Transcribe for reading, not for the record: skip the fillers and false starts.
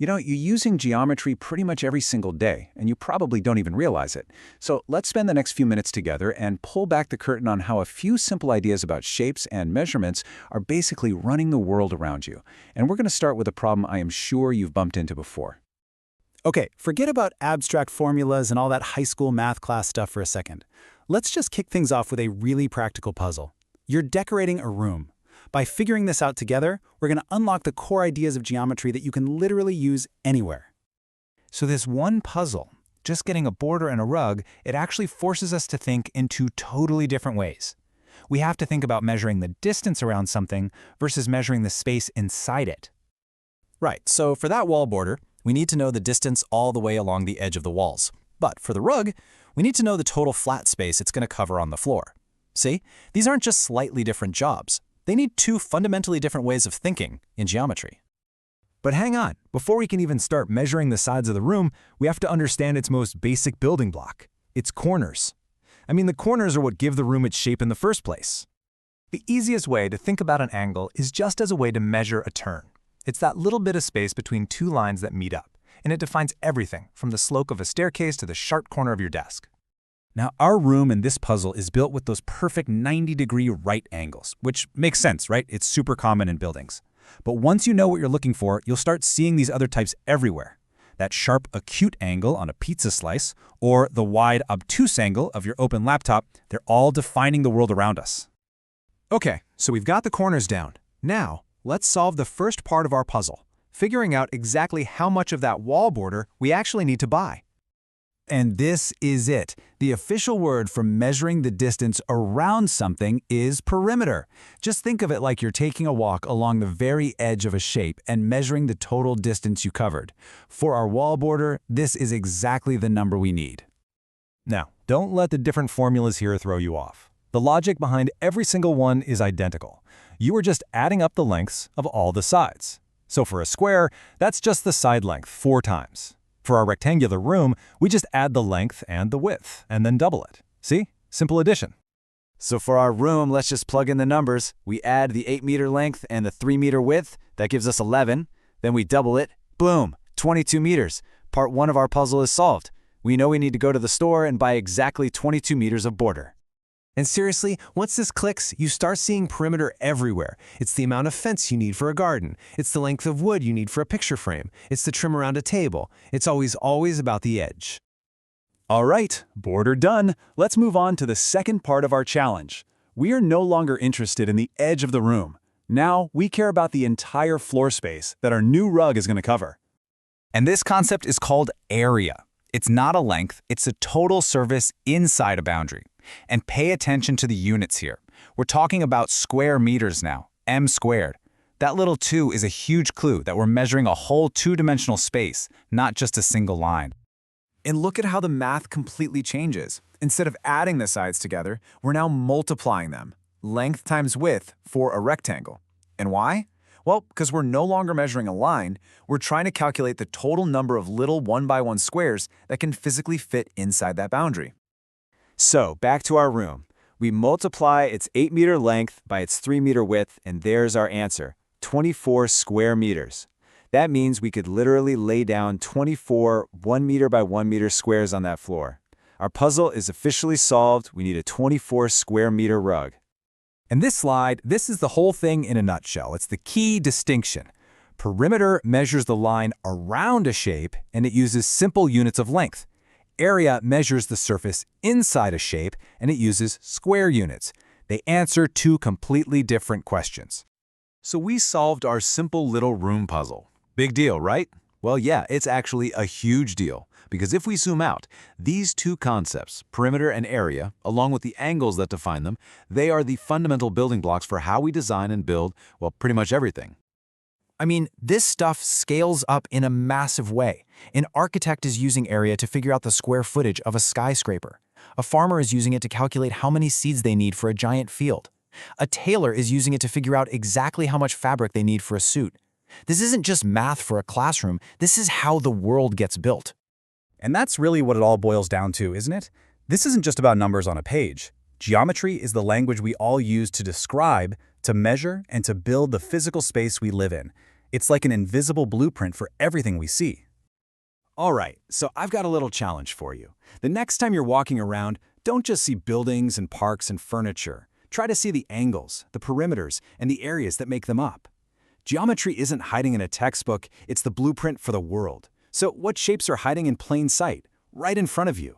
You're using geometry pretty much every single day, and you probably don't even realize it. So let's spend the next few minutes together and pull back the curtain on how a few simple ideas about shapes and measurements are basically running the world around you. And we're going to start with a problem I am sure you've bumped into before. Okay, forget about abstract formulas and all that high school math class stuff for a second. Let's just kick things off with a really practical puzzle. You're decorating a room. By figuring this out together, we're going to unlock the core ideas of geometry that you can literally use anywhere. So this one puzzle, just getting a border and a rug, it actually forces us to think in two totally different ways. We have to think about measuring the distance around something versus measuring the space inside it. Right, so for that wall border, we need to know the distance all the way along the edge of the walls. But for the rug, we need to know the total flat space it's going to cover on the floor. See, these aren't just slightly different jobs. They need two fundamentally different ways of thinking in geometry. But hang on, before we can even start measuring the sides of the room, we have to understand its most basic building block, its corners. I mean, the corners are what give the room its shape in the first place. The easiest way to think about an angle is just as a way to measure a turn. It's that little bit of space between two lines that meet up, and it defines everything from the slope of a staircase to the sharp corner of your desk. Now, our room in this puzzle is built with those perfect 90-degree right angles, which makes sense, right? It's super common in buildings. But once you know what you're looking for, you'll start seeing these other types everywhere. That sharp, acute angle on a pizza slice, or the wide, obtuse angle of your open laptop, they're all defining the world around us. Okay, so we've got the corners down. Now, let's solve the first part of our puzzle, figuring out exactly how much of that wall border we actually need to buy. And this is it. The official word for measuring the distance around something is perimeter. Just think of it like you're taking a walk along the very edge of a shape and measuring the total distance you covered. For our wall border, this is exactly the number we need. Now, don't let the different formulas here throw you off. The logic behind every single one is identical. You are just adding up the lengths of all the sides. So for a square, that's just the side length 4 times. For our rectangular room, we just add the length and the width, and then double it. See? Simple addition. So for our room, let's just plug in the numbers. We add the 8-meter length and the 3-meter width. That gives us 11. Then we double it. Boom! 22 meters. Part 1 of our puzzle is solved. We know we need to go to the store and buy exactly 22 meters of border. And seriously, once this clicks, you start seeing perimeter everywhere. It's the amount of fence you need for a garden. It's the length of wood you need for a picture frame. It's the trim around a table. It's always about the edge. All right, border done. Let's move on to the second part of our challenge. We are no longer interested in the edge of the room. Now, we care about the entire floor space that our new rug is going to cover. And this concept is called area. It's not a length, it's a total surface inside a boundary. And pay attention to the units here. We're talking about square meters now, m squared. That little 2 is a huge clue that we're measuring a whole two-dimensional space, not just a single line. And look at how the math completely changes. Instead of adding the sides together, we're now multiplying them. Length times width for a rectangle. And why? Well, because we're no longer measuring a line, we're trying to calculate the total number of little 1x1 squares that can physically fit inside that boundary. So, back to our room. We multiply its 8-meter length by its 3-meter width, and there's our answer, 24 square meters. That means we could literally lay down 24 1-meter by 1-meter squares on that floor. Our puzzle is officially solved. We need a 24 square meter rug. In this slide, this is the whole thing in a nutshell. It's the key distinction. Perimeter measures the line around a shape, and it uses simple units of length. Area measures the surface inside a shape, and it uses square units. They answer two completely different questions. So we solved our simple little room puzzle. Big deal, right? Well, yeah, it's actually a huge deal. Because if we zoom out, these two concepts, perimeter and area, along with the angles that define them, they are the fundamental building blocks for how we design and build, well, pretty much everything. I mean, this stuff scales up in a massive way. An architect is using area to figure out the square footage of a skyscraper. A farmer is using it to calculate how many seeds they need for a giant field. A tailor is using it to figure out exactly how much fabric they need for a suit. This isn't just math for a classroom. This is how the world gets built. And that's really what it all boils down to, isn't it? This isn't just about numbers on a page. Geometry is the language we all use to describe, to measure, and to build the physical space we live in. It's like an invisible blueprint for everything we see. All right, so I've got a little challenge for you. The next time you're walking around, don't just see buildings and parks and furniture. Try to see the angles, the perimeters, and the areas that make them up. Geometry isn't hiding in a textbook, it's the blueprint for the world. So what shapes are hiding in plain sight, right in front of you?